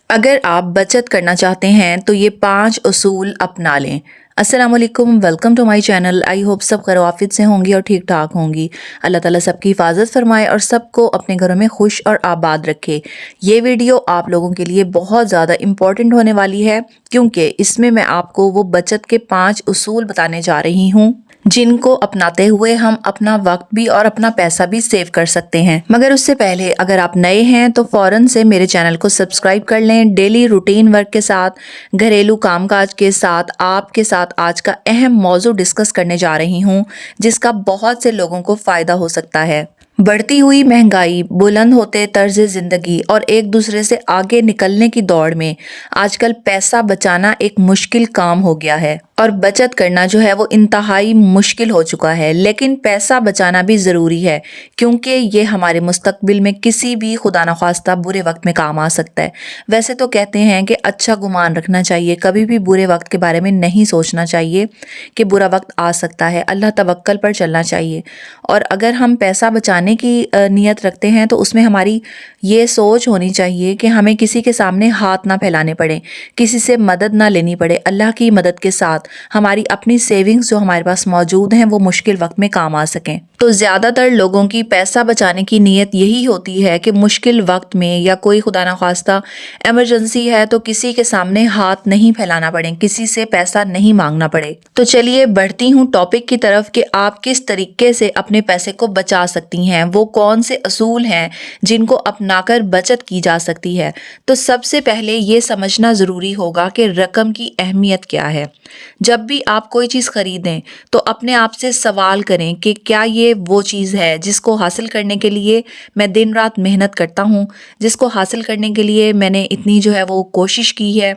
اگر آپ بچت کرنا چاہتے ہیں تو یہ 5 اصول اپنا لیں۔ السلام علیکم، welcome to my channel. I hope سب خیر و عافیت سے ہوں گی اور ٹھیک ٹھاک ہوں گی۔ اللہ تعالیٰ سب کی حفاظت فرمائے اور سب کو اپنے گھروں میں خوش اور آباد رکھے۔ یہ ویڈیو آپ لوگوں کے لیے بہت زیادہ امپورٹنٹ ہونے والی ہے، کیونکہ اس میں آپ کو وہ بچت کے 5 اصول بتانے جا رہی ہوں جن کو اپناتے ہوئے ہم اپنا وقت بھی اور اپنا پیسہ بھی سیو کر سکتے ہیں۔ مگر اس سے پہلے اگر آپ نئے ہیں تو فوراً سے میرے چینل کو سبسکرائب کر لیں۔ ڈیلی روٹین ورک کے ساتھ، گھریلو کام کاج کے ساتھ آپ کے ساتھ آج کا اہم موضوع ڈسکس کرنے جا رہی ہوں، جس کا بہت سے لوگوں کو فائدہ ہو سکتا ہے۔ بڑھتی ہوئی مہنگائی، بلند ہوتے طرز زندگی اور ایک دوسرے سے آگے نکلنے کی دوڑ میں آج کل پیسہ بچانا ایک مشکل کام ہو گیا ہے اور بچت کرنا جو ہے وہ انتہائی مشکل ہو چکا ہے۔ لیکن پیسہ بچانا بھی ضروری ہے، کیونکہ یہ ہمارے مستقبل میں کسی بھی خدا نخواستہ برے وقت میں کام آ سکتا ہے۔ ویسے تو کہتے ہیں کہ اچھا گمان رکھنا چاہیے، کبھی بھی برے وقت کے بارے میں نہیں سوچنا چاہیے کہ برا وقت آ سکتا ہے، اللہ توکل پر چلنا چاہیے۔ اور اگر ہم پیسہ بچانے کی نیت رکھتے ہیں تو اس میں ہماری یہ سوچ ہونی چاہیے کہ ہمیں کسی کے سامنے ہاتھ نہ پھیلانے پڑے، کسی سے مدد نہ لینی پڑے۔ اللہ کی مدد کے ساتھ ہماری اپنی سیونگز جو ہمارے پاس موجود ہیں وہ مشکل وقت میں کام آ سکیں۔ تو زیادہ تر لوگوں کی پیسہ بچانے کی نیت یہی ہوتی ہے کہ مشکل وقت میں یا کوئی خدا نخواستہ ایمرجنسی ہے تو کسی کے سامنے ہاتھ نہیں پھیلانا پڑے، کسی سے پیسہ نہیں مانگنا پڑے۔ تو چلیے بڑھتی ہوں ٹاپک کی طرف کہ آپ کس طریقے سے اپنے پیسے کو بچا سکتی ہیں، وہ کون سے اصول ہیں جن کو اپنا کر بچت کی جا سکتی ہے۔ تو سب سے پہلے یہ سمجھنا ضروری ہوگا کہ رقم کی اہمیت کیا ہے۔ جب بھی آپ کوئی چیز خریدیں تو اپنے آپ سے سوال کریں کہ کیا یہ وہ چیز ہے جس کو حاصل کرنے کے لیے میں دن رات محنت کرتا ہوں، جس کو حاصل کرنے کے لیے میں نے اتنی جو ہے وہ کوشش کی ہے،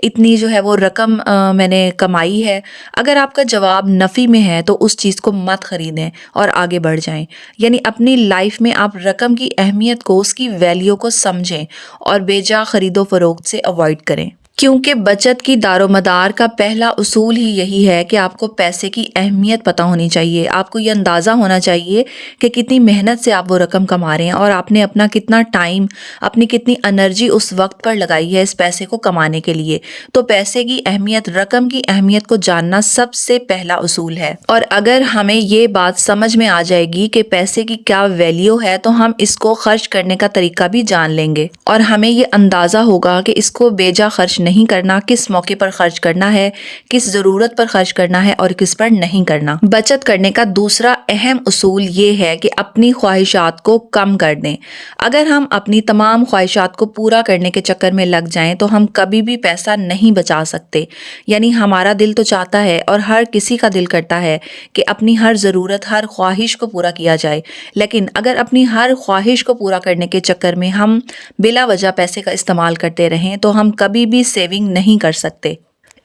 اتنی جو ہے وہ رقم میں نے کمائی ہے۔ اگر آپ کا جواب نفی میں ہے تو اس چیز کو مت خریدیں اور آگے بڑھ جائیں۔ یعنی اپنی لائف میں آپ رقم کی اہمیت کو، اس کی ویلیو کو سمجھیں اور بے جا خرید و فروخت سے اوائڈ کریں، کیونکہ بچت کی دار و مدار کا پہلا اصول ہی یہی ہے کہ آپ کو پیسے کی اہمیت پتہ ہونی چاہیے۔ آپ کو یہ اندازہ ہونا چاہیے کہ کتنی محنت سے آپ وہ رقم کما رہے ہیں اور آپ نے اپنا کتنا ٹائم، اپنی کتنی انرجی اس وقت پر لگائی ہے اس پیسے کو کمانے کے لیے۔ تو پیسے کی اہمیت، رقم کی اہمیت کو جاننا سب سے پہلا اصول ہے۔ اور اگر ہمیں یہ بات سمجھ میں آ جائے گی کہ پیسے کی کیا ویلیو ہے تو ہم اس کو خرچ کرنے کا طریقہ بھی جان لیں گے اور ہمیں یہ اندازہ ہوگا کہ اس کو بے جا خرچ نہیں کرنا، کس موقع پر خرچ کرنا ہے، کس ضرورت پر خرچ کرنا ہے اور کس پر نہیں کرنا۔ بچت کرنے کا دوسرا اہم اصول یہ ہے کہ اپنی خواہشات کو کم کر دیں۔ اگر ہم اپنی تمام خواہشات کو پورا کرنے کے چکر میں لگ جائیں تو ہم کبھی بھی پیسہ نہیں بچا سکتے۔ یعنی ہمارا دل تو چاہتا ہے اور ہر کسی کا دل کرتا ہے کہ اپنی ہر ضرورت، ہر خواہش کو پورا کیا جائے، لیکن اگر اپنی ہر خواہش کو پورا کرنے کے چکر میں ہم بلا وجہ پیسے کا استعمال کرتے رہیں تو ہم کبھی بھی سیونگ نہیں کر سکتے۔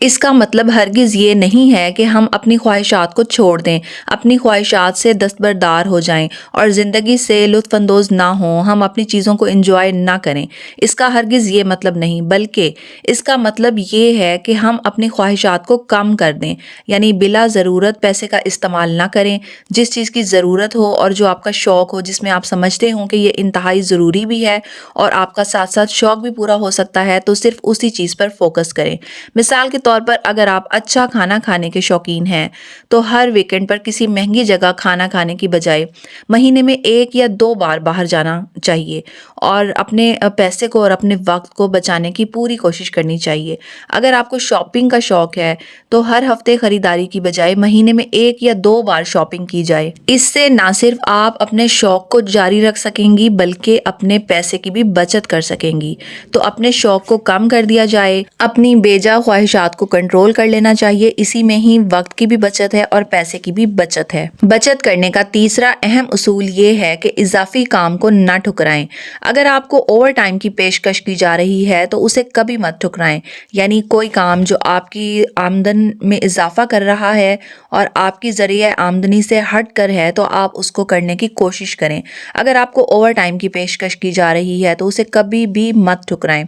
اس کا مطلب ہرگز یہ نہیں ہے کہ ہم اپنی خواہشات کو چھوڑ دیں، اپنی خواہشات سے دستبردار ہو جائیں اور زندگی سے لطف اندوز نہ ہوں، ہم اپنی چیزوں کو انجوائے نہ کریں۔ اس کا ہرگز یہ مطلب نہیں، بلکہ اس کا مطلب یہ ہے کہ ہم اپنی خواہشات کو کم کر دیں۔ یعنی بلا ضرورت پیسے کا استعمال نہ کریں۔ جس چیز کی ضرورت ہو اور جو آپ کا شوق ہو، جس میں آپ سمجھتے ہوں کہ یہ انتہائی ضروری بھی ہے اور آپ کا ساتھ ساتھ شوق بھی پورا ہو سکتا ہے، تو صرف اسی چیز پر فوکس کریں۔ مثال کے طور پر اگر آپ اچھا کھانا کھانے کے شوقین ہیں تو ہر ویکنڈ پر کسی مہنگی جگہ کھانا کھانے کی بجائے مہینے میں 1 یا 2 بار باہر جانا چاہیے اور اپنے پیسے کو اور اپنے وقت کو بچانے کی پوری کوشش کرنی چاہیے۔ اگر آپ کو شاپنگ کا شوق ہے تو ہر ہفتے خریداری کی بجائے مہینے میں 1 یا 2 بار شاپنگ کی جائے۔ اس سے نہ صرف آپ اپنے شوق کو جاری رکھ سکیں گی بلکہ اپنے پیسے کی بھی بچت کر سکیں گی۔ تو اپنے شوق کو کم کر دیا جائے، اپنی بے جا خواہشات کو کنٹرول کر لینا چاہیے۔ اسی میں ہی وقت کی بھی بچت ہے اور پیسے کی بھی بچت ہے۔ بچت کرنے کا تیسرا اہم اصول یہ ہے کہ اضافی کام کو نہ ٹھکرائیں۔ اگر آپ کو اوور ٹائم کی پیشکش کی جا رہی ہے تو اسے کبھی مت ٹھکرائیں۔ یعنی کوئی کام جو آپ کی آمدن میں اضافہ کر رہا ہے اور آپ کی ذریعہ آمدنی سے ہٹ کر ہے تو آپ اس کو کرنے کی کوشش کریں۔ اگر آپ کو اوور ٹائم کی پیشکش کی جا رہی ہے تو اسے کبھی بھی مت ٹھکرائیں۔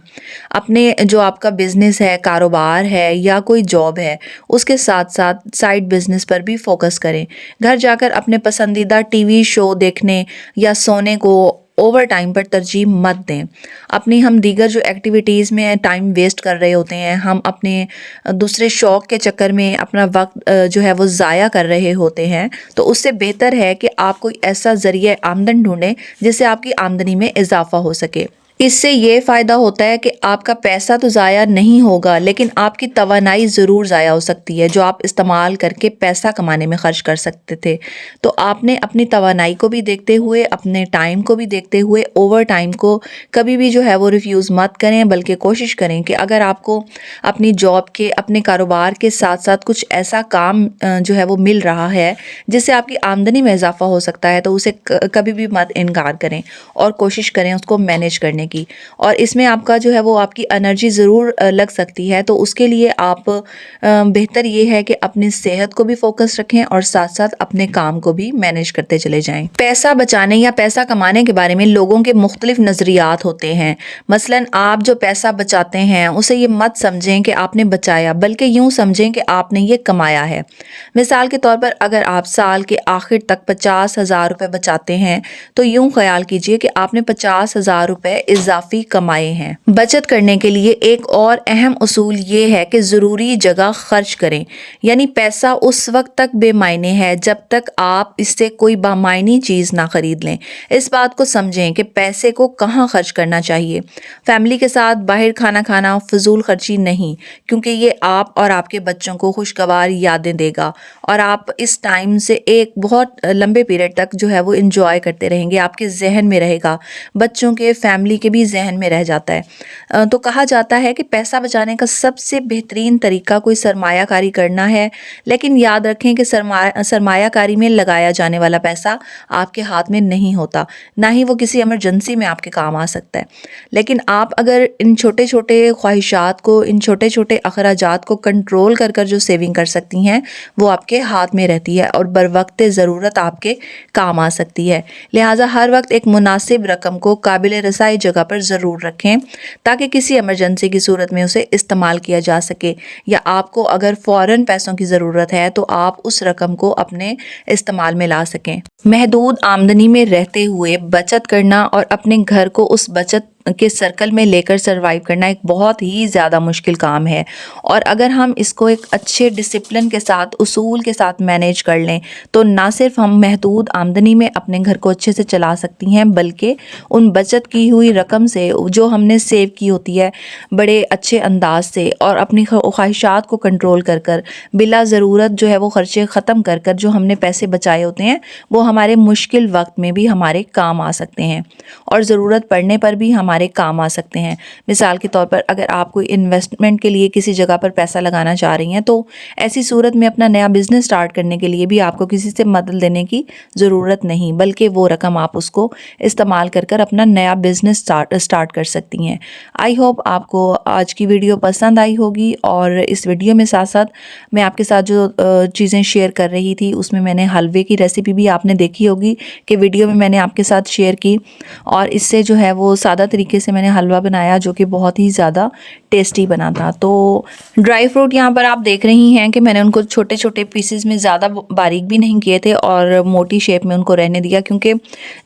اپنے جو آپ کا بزنس ہے، کاروبار ہے یا کوئی جاب ہے، اس کے ساتھ ساتھ سائیڈ بزنس پر بھی فوکس کریں۔ گھر جا کر اپنے پسندیدہ ٹی وی شو دیکھنے یا سونے کو اوور ٹائم پر ترجیح مت دیں۔ اپنی ہم دیگر جو ایکٹیویٹیز میں ٹائم ویسٹ کر رہے ہوتے ہیں، ہم اپنے دوسرے شوق کے چکر میں اپنا وقت جو ہے وہ ضائع کر رہے ہوتے ہیں، تو اس سے بہتر ہے کہ آپ کوئی ایسا ذریعہ آمدن ڈھونڈیں جس سے آپ کی آمدنی میں اضافہ ہو سکے۔ اس سے یہ فائدہ ہوتا ہے کہ آپ کا پیسہ تو ضائع نہیں ہوگا، لیکن آپ کی توانائی ضرور ضائع ہو سکتی ہے جو آپ استعمال کر کے پیسہ کمانے میں خرچ کر سکتے تھے۔ تو آپ نے اپنی توانائی کو بھی دیکھتے ہوئے، اپنے ٹائم کو بھی دیکھتے ہوئے اوور ٹائم کو کبھی بھی جو ہے وہ ریفیوز مت کریں، بلکہ کوشش کریں کہ اگر آپ کو اپنی جاب کے، اپنے کاروبار کے ساتھ ساتھ کچھ ایسا کام جو ہے وہ مل رہا ہے جس سے آپ کی آمدنی میں اضافہ ہو سکتا ہے، تو اسے کبھی بھی مت انکار کریں اور کوشش کریں اس کو مینیج کرنے کی۔ اور اس میں آپ کا جو ہے وہ آپ کی انرجی ضرور لگ سکتی ہے، تو اس کے لیے آپ بہتر یہ ہے کہ اپنی صحت کو بھی فوکس رکھیں اور ساتھ ساتھ اپنے کام کو بھی مینیج کرتے چلے جائیں۔ پیسہ بچانے یا پیسہ کمانے کے بارے میں لوگوں کے مختلف نظریات ہوتے ہیں۔ مثلاً آپ جو پیسہ بچاتے ہیں اسے یہ مت سمجھیں کہ آپ نے بچایا، بلکہ یوں سمجھیں کہ آپ نے یہ کمایا ہے۔ مثال کے طور پر اگر آپ سال کے آخر تک 50,000 روپے بچاتے ہیں تو یوں خیال کیجئے کہ آپ نے 50,000 روپے اضافی کمائے ہیں۔ بچت کرنے کے لیے ایک اور اہم اصول یہ ہے کہ ضروری جگہ خرچ کریں، یعنی پیسہ اس وقت تک بے معنی ہے جب تک آپ اس سے کوئی بامعنی چیز نہ خرید لیں۔ اس بات کو سمجھیں کہ پیسے کو کہاں خرچ کرنا چاہیے۔ فیملی کے ساتھ باہر کھانا کھانا فضول خرچی نہیں، کیونکہ یہ آپ اور آپ کے بچوں کو خوشگوار یادیں دے گا اور آپ اس ٹائم سے ایک بہت لمبے پیریڈ تک جو ہے وہ انجوائے کرتے رہیں گے، آپ کے ذہن میں رہے گا، بچوں کے، فیملی کے بھی ذہن میں رہ جاتا ہے۔ تو کہا جاتا ہے کہ پیسہ بچانے کا سب سے بہترین طریقہ کوئی سرمایہ کاری کرنا ہے، لیکن یاد رکھیں کہ سرمایہ کاری میں لگایا جانے والا پیسہ آپ کے ہاتھ میں نہیں ہوتا، نہ ہی وہ کسی ایمرجنسی میں آپ کے کام آ سکتا ہے۔ لیکن آپ اگر ان چھوٹے چھوٹے خواہشات کو، ان چھوٹے چھوٹے اخراجات کو کنٹرول کر کر جو سیونگ کر سکتی ہیں، وہ آپ کے ہاتھ میں رہتی ہے اور بروقت ضرورت آپ کے کام آ سکتی ہے۔ لہٰذا ہر وقت ایک مناسب رقم کو قابل رسائی جگہ پر ضرور رکھیں تاکہ کسی ایمرجنسی کی صورت میں اسے استعمال کیا جا سکے، یا آپ کو اگر فوراً پیسوں کی ضرورت ہے تو آپ اس رقم کو اپنے استعمال میں لا سکیں۔ محدود آمدنی میں رہتے ہوئے بچت کرنا اور اپنے گھر کو اس بچت کے سرکل میں لے کر سروائیو کرنا ایک بہت ہی زیادہ مشکل کام ہے، اور اگر ہم اس کو ایک اچھے ڈسپلن کے ساتھ، اصول کے ساتھ مینیج کر لیں تو نہ صرف ہم محدود آمدنی میں اپنے گھر کو اچھے سے چلا سکتی ہیں، بلکہ ان بچت کی ہوئی رقم سے جو ہم نے سیو کی ہوتی ہے بڑے اچھے انداز سے اور اپنی خواہشات کو کنٹرول کر کر بلا ضرورت جو ہے وہ خرچے ختم کر کر جو ہم نے پیسے بچائے ہوتے ہیں وہ ہمارے مشکل وقت میں بھی ہمارے کام آ سکتے ہیں اور ضرورت پڑنے پر بھی ہمارے کام آ سکتے ہیں۔ مثال کے طور پر اگر آپ کوئی انویسٹمنٹ کے لیے کسی جگہ پر پیسہ لگانا چاہ رہی ہیں تو ایسی صورت میں اپنا نیا بزنس سٹارٹ کرنے کے لیے بھی آپ کو کسی سے مدد لینے کی ضرورت نہیں، بلکہ وہ رقم آپ اس کو استعمال کر کر اپنا نیا بزنس سٹارٹ کر سکتی ہیں۔ آئی ہوپ آپ کو آج کی ویڈیو پسند آئی ہوگی، اور اس ویڈیو میں ساتھ ساتھ میں آپ کے ساتھ جو چیزیں شیئر کر رہی تھی اس میں میں نے حلوے کی ریسیپی بھی آپ نے دیکھی ہوگی کہ ویڈیو میں نے آپ کے ساتھ شیئر کی، اور اس سے جو ہے وہ سادہ طریقے سے میں نے حلوہ بنایا جو کہ بہت ہی زیادہ ٹیسٹی بنا تھا۔ تو ڈرائی فروٹ یہاں پر آپ دیکھ رہی ہیں کہ میں نے ان کو چھوٹے چھوٹے پیسز میں زیادہ باریک بھی نہیں کیے تھے اور موٹی شیپ میں ان کو رہنے دیا، کیونکہ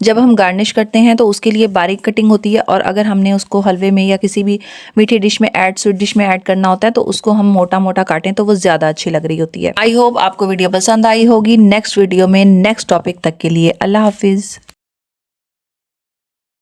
جب ہم گارنش کرتے ہیں تو اس کے لیے باریک کٹنگ ہوتی ہے، اور اگر ہم نے اس کو حلوے میں یا کسی بھی میٹھی ڈش میں سویٹ ڈش میں ایڈ کرنا ہوتا ہے تو اس کو ہم موٹا موٹا کاٹیں تو وہ زیادہ اچھی لگ رہی ہوتی ہے۔ آئی ہوپ آپ کو ویڈیو پسند آئی ہوگی۔ نیکسٹ ویڈیو میں نیکسٹ ٹاپک تک کے لیے اللہ حافظ۔